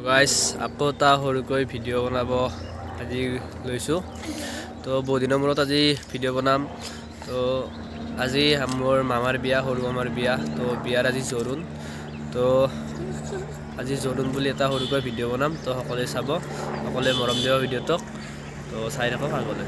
Guys আকৌ এটা সৰুকৈ ভিডিঅ' বনাব আজি লৈছোঁ। তো বহু দিনৰ মূৰত আজি ভিডিঅ' বনাম। তো আজি মোৰ মামাৰ বিয়া, সৰু মামাৰ বিয়া। তো বিয়াৰ আজি জোৰোণ। তো আজি জোৰোণ বুলি এটা সৰুকৈ ভিডিঅ' বনাম। তো সকলোৱে চাব, সকলোৱে মৰম দিব ভিডিঅ'টোক। তো চাই থাকক আগলৈ।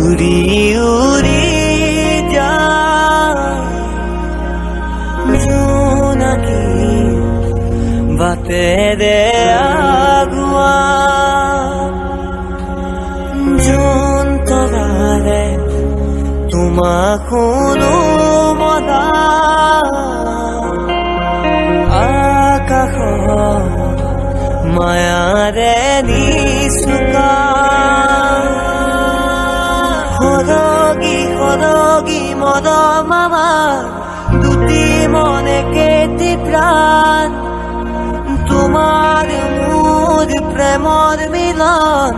উড়ি উড়ি যায় জোনাকি বাটেৰে আগুৱা জোন তৰাৰে তোমাক শুনো মনা আকাশত মায়াৰে নিচুকা সৰগী মদ মামা দুটি মনে কেটি প্ৰাণ তোমাৰ মোৰ প্ৰেমৰ মিলন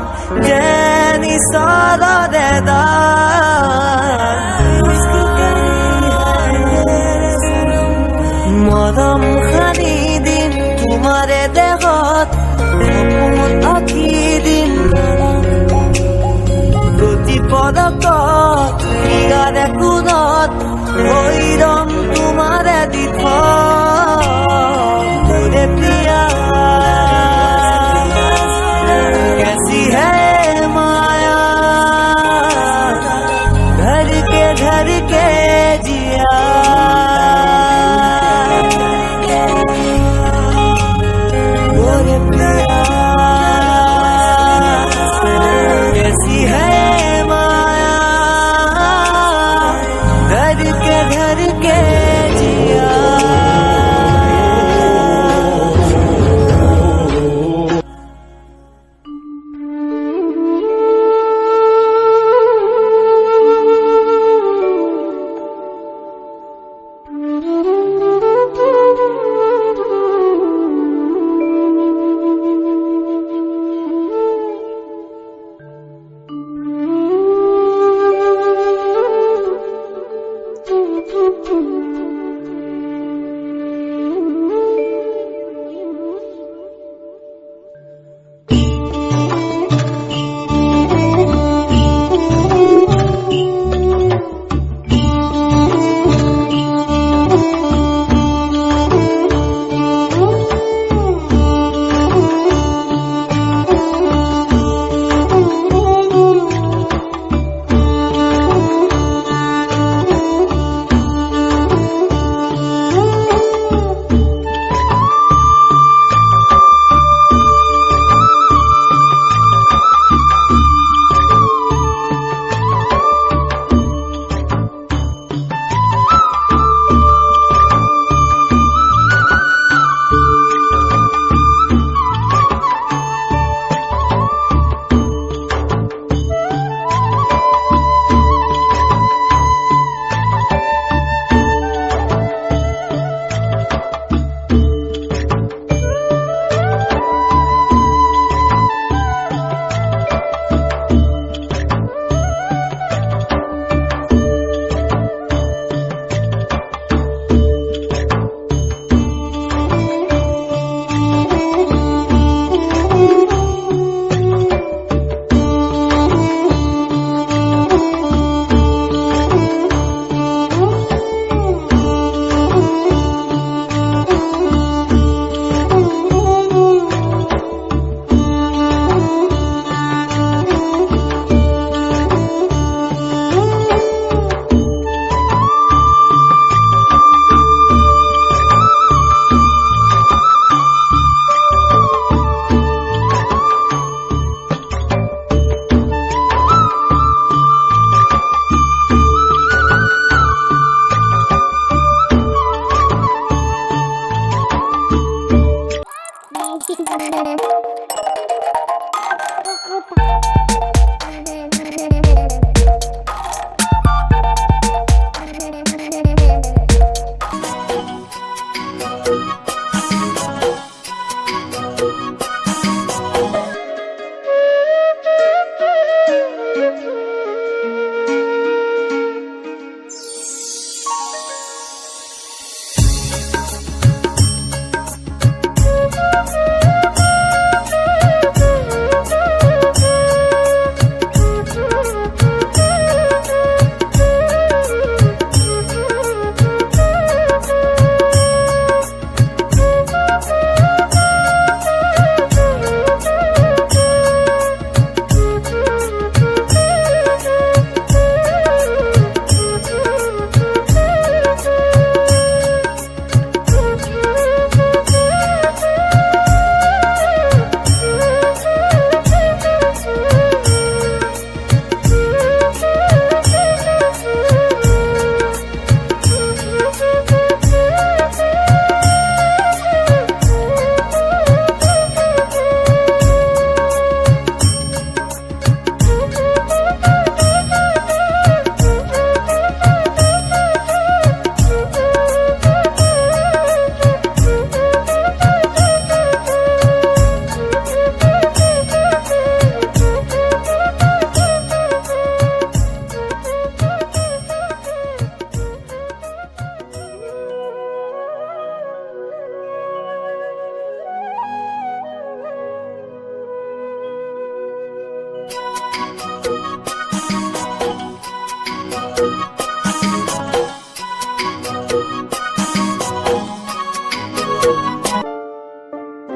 যেনি চলৰে মৰম সানি দিম তোমাৰে দেহত সপোন আঁকি দিম প্ৰতি পদক